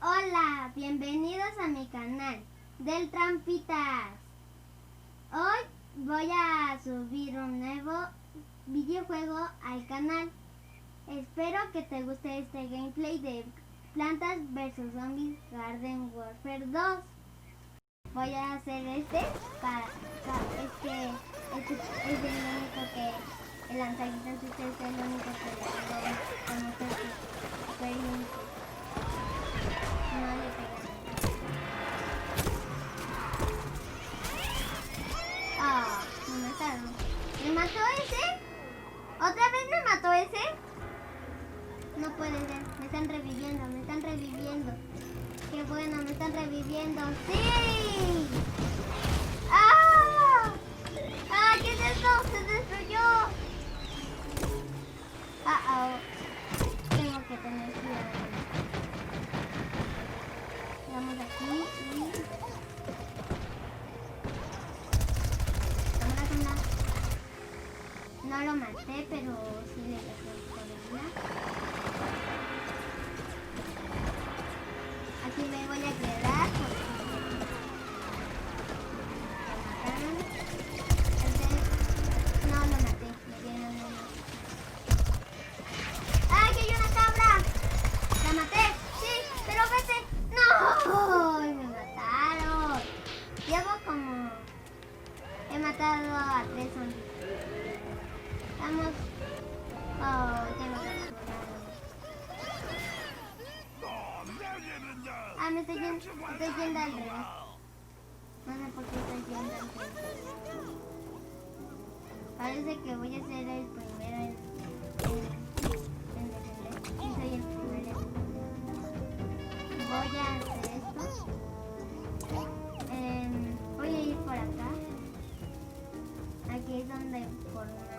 Hola, bienvenidos a mi canal del Trampitas. Hoy voy a subir un nuevo videojuego al canal. Espero que te guste este gameplay de Plantas vs Zombies Garden Warfare 2. Voy a hacer es que este es el único que el lanzaguitas es el único que le hago como super limpio. No le pegan. Ah, me mataron. ¿Me mató ese? ¿Otra vez me mató ese? No puede ser. Me están reviviendo, me están reviviendo. Qué bueno, me están reviviendo. ¡Sí! ¡Ah! ¡Ah! ¿Qué es esto? ¡Se destruyó! Tengo que tener cuidado. Vamos aquí y... Cámara. No lo maté, pero sí le dejé por una. Aquí me voy a quedar porque me mataron. No lo maté, me dieron uno. ¡Ay, que hay una cabra! ¡La maté! ¡Sí! ¡Pero vete! ¡No! ¡Ay, me mataron! Llevo como... He matado a 3 zombies. Vamos. Oh, ya lo capturaron. Ah, me estoy yendo al revés. No sé por qué estoy yendo al revés. Parece que voy a ser el primero en defender. Sí, soy el primero. Voy a hacer esto. Voy a ir por acá. Aquí es donde por una...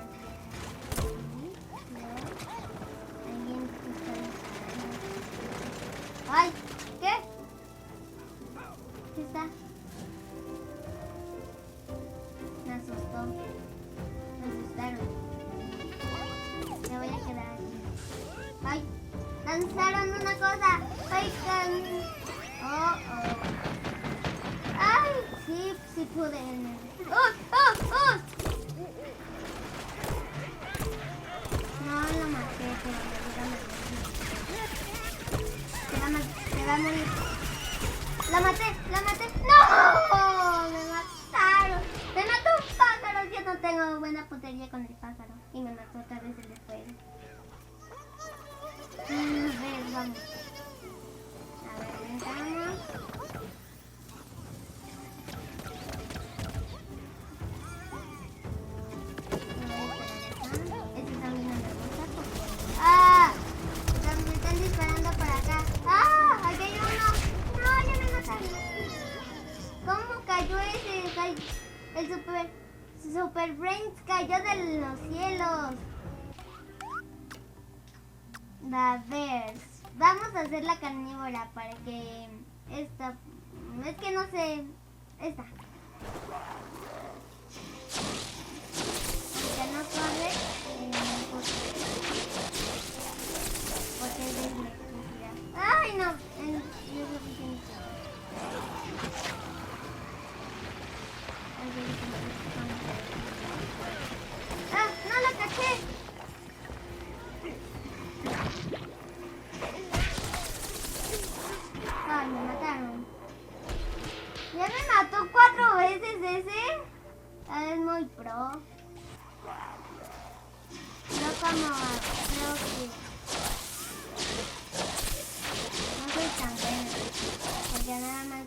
Alguien está disparando. ¡Ay! ¿Qué? ¿Qué está? Me asustó. Me asustaron. Me voy a quedar aquí. ¡Ay! ¡Lanzaron una cosa! ¡Ay! ¡Ay! Sí pude. ¡Oh! No lo maté, pero se va a morir. ¡La maté! ¡No! ¡Me mataron! ¡Me mató un pájaro! Yo no tengo buena puntería con el pájaro. Y me mató otra vez el de fuego. A ver, vamos. A ver, vengamos. Me están disparando por acá. ¡Ah! Aquí hay uno. No, ya me mataron. ¿Cómo cayó ese? El Super Brains cayó de los cielos. A ver, vamos a hacer la carnívora para que esta... Es que no sé... Esta. Aunque no corre, porque es de electricidad. ¡Ay, no! Es suficiente. ¡Ah! ¡No lo caché! ¡Ay, me mataron! ¡Ya me mató 4 veces ese! Es muy pro. Yo como creo que no soy tan buena, porque nada más.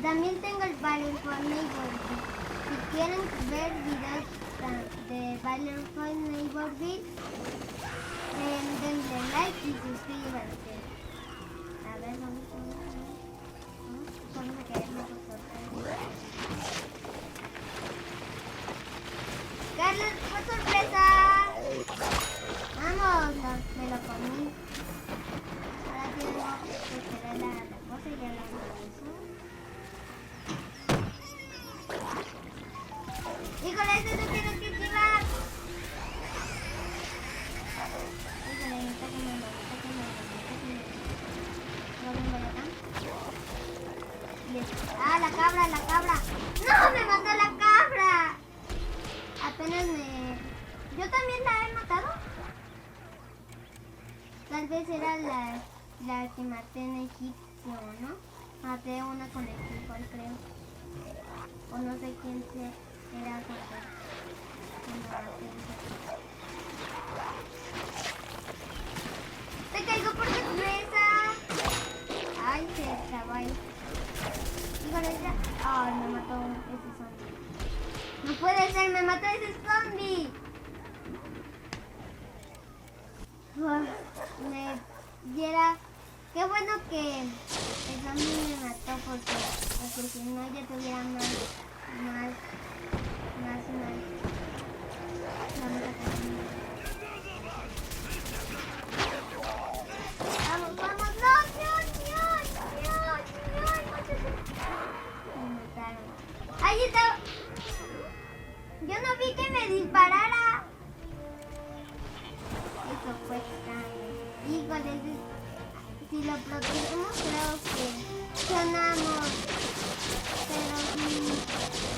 También tengo el Battle for Neighborville. Si quieren ver videos de Battle for Neighborville, denle like y suscríbanse. A ver, vamos a caernos por sorpresa. Carlos, por sorpresa. Vamos, me lo comí. Ahora tengo que esperar la cosa y ya la hizo. Híjole, ese se tiene que esquivar. Híjole, está quemando. zombies. ¡Ah, la cabra, la cabra! ¡No, me mató la cabra! Apenas me... ¿Yo también la he matado? Tal vez era la que maté en Egipcio, ¿no? Maté una con el frijol, creo. O no sé quién era ¡te caigo por sorpresa! ¡Ay, se trabó ahí! Híjole, ya... ¡ay, me mató ese zombie! ¡No puede ser! ¡Me mató ese zombie! Me diera... Qué bueno que el zombie me mató porque si no ya tuviera más. Vamos a terminar. Vamos, no, Dios. Me mataron. Ahí está. Yo no vi que me disparara. Eso fue extraño. Híjole, si lo protegemos creo que ganamos. Pero si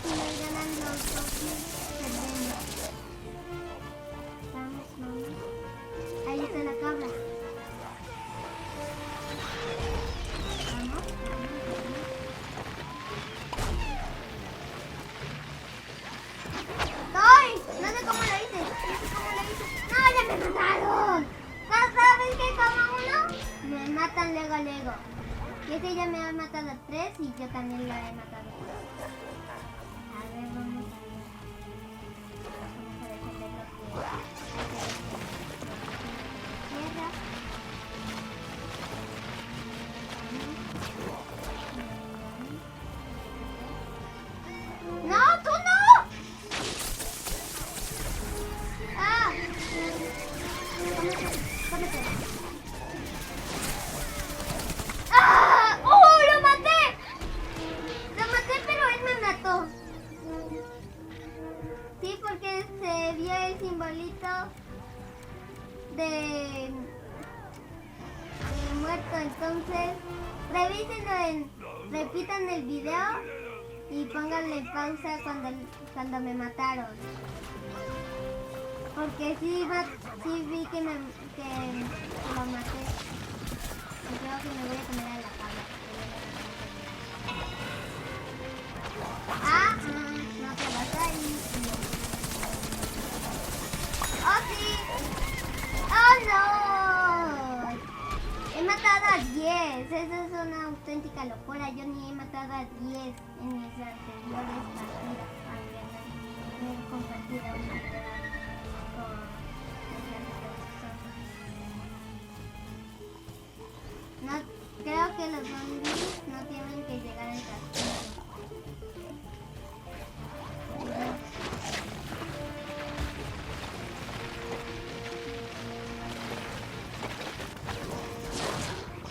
nos ganan los zombies, perdemos. Vamos. Ahí está la cabra. Vamos. ¡Ay! No sé cómo lo hice. ¡No, ya me mataron! ¿Sabes qué? Como uno, me matan luego. Y ese ya me ha matado 3 y yo también lo he matado. A ver, vamos a defender lo que tierra. ¡No, tú no! ¡Ah! Cómete. ¡Ah! ¡Oh, lo maté! Pero él me mató. Sí, porque se vio el simbolito de muerto. Entonces, repitan el video y pónganle pausa cuando me mataron. Porque sí vi que lo maté. Y creo que me voy a comer a la cabra. No te vas a ir. ¡Oh, sí! ¡Oh, no! He matado a 10. Eso es una auténtica locura. Yo ni he matado a 10 en mis anteriores partidas. He compartido una vida con... No, creo que los zombies no tienen que llegar al castillo.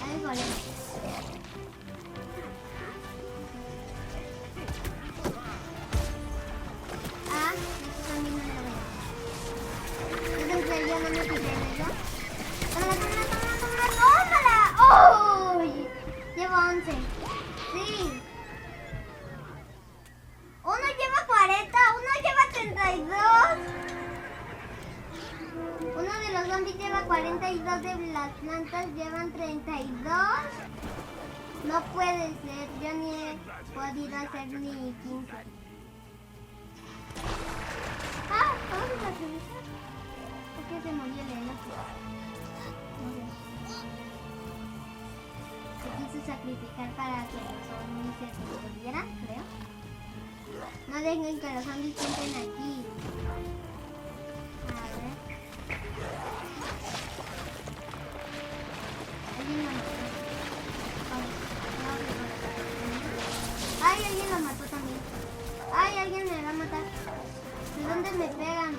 Ay, joder. Eso también no lo veo. Entonces yo no me quité en eso. ¡Tómala! ¡Oh! Llevo 11. Sí. Uno lleva 40, uno lleva 32. Uno de los zombies lleva 42, de las plantas llevan 32. No puede ser, yo ni he podido hacer ni 15. Vamos a revisar. ¿Por qué se murió el elefante? Se quiso sacrificar para que los zombies se murieran, creo. No dejen que los zombies entren aquí. A ver. Alguien lo mató. Ay, alguien lo mató también. Ay, alguien me va a matar. ¿De dónde me pegan?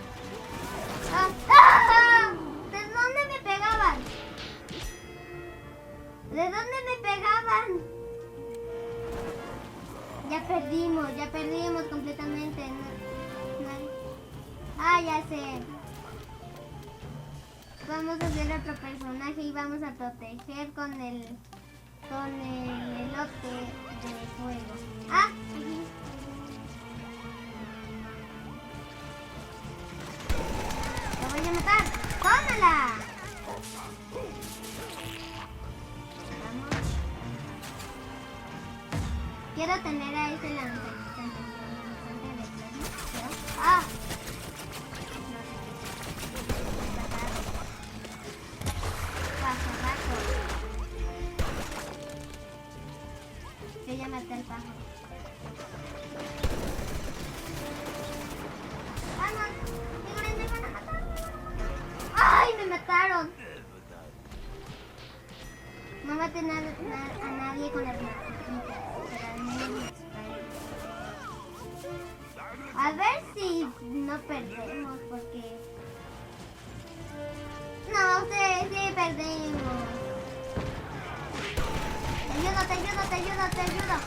¿De dónde me pegaban? ¿De dónde me pegaban? Ya perdimos completamente. Ya sé. Vamos a hacer otro personaje y vamos a proteger con el elote. de fuego. ¡Ah! ¡Te voy a matar! ¡Tómala! Vamos. Quiero tener a ese lanzante de plasma. ¡Ah! Yo ya maté al pájaro. ¡Vamos! ¡Figuras me van a matar! ¡Ay! ¡Me mataron! No maté a nadie con las martitas, pero al menos me disparé. A ver si no perdemos, porque... No sé, sí perdemos. Te ayudo.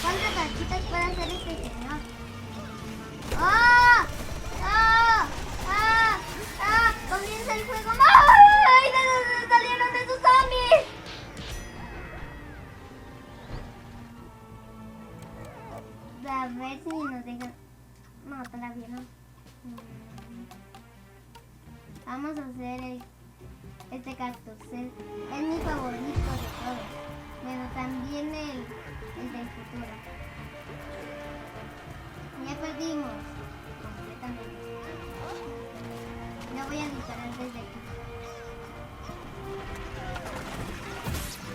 ¿Cuántas rachitas puede hacer este señor? ¡Ah! ¡Ah! ¡Ah! ¡Ah! ¡Comienza el juego! ¡Ay! ¿De dónde salieron esos zombies? A ver si nos dejan... No, todavía no. Vamos a hacer este cactus. Es mi favorito de todos. Bueno, también el del futuro. Ya perdimos completamente. No voy a disparar desde aquí.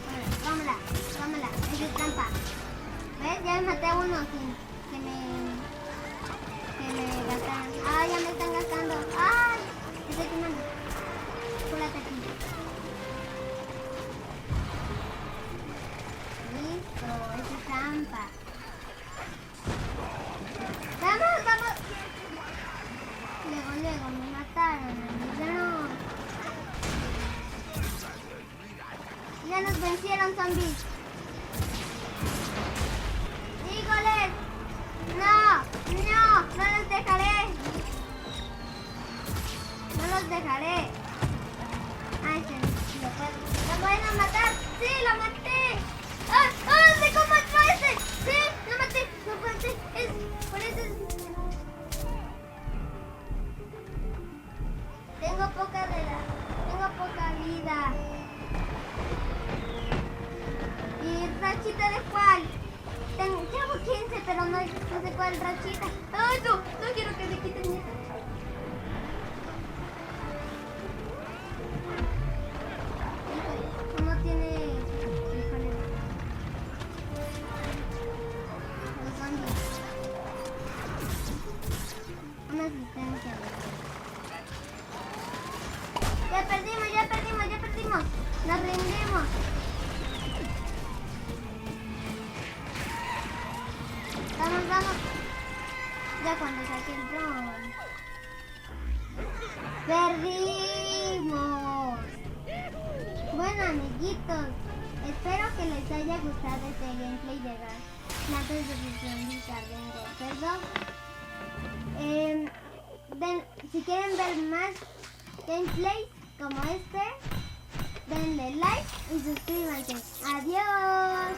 Bueno, tómala. Es trampa. ¿Ves? Ya me maté a uno sin que me gastaran. ¡Ay, ya me están gastando! ¡Ay! Estoy quemando. Cúrate aquí. Listo, esa es trampa. ¡Vamos! Luego me mataron a mí. Ya nos vencieron zombies. ¡Híjoles! ¡No los dejaré! ¡No los dejaré! ¡Ay, lo pueden a matar! ¡Sí, lo maté! ¡Ah! ¡Se cómo entró ese! ¡Sí, lo maté! ¡No puede ser! Por eso tengo poca vida. ¿Y rachita de cuál? Llevo 15, pero no sé cuál rachita. ¡Ay, no quiero que se quiten mi racha! No tiene... Híjole. Los zombies. Una asistencia. Ya perdimos. Nos rendimos. Vamos. Ya cuando saque el drone. ¡Perdimos! Bueno, amiguitos, espero que les haya gustado este gameplay de Plantas de Zombies Garden World. Si quieren ver más gameplays como este, denle like y suscríbanse. ¡Adiós!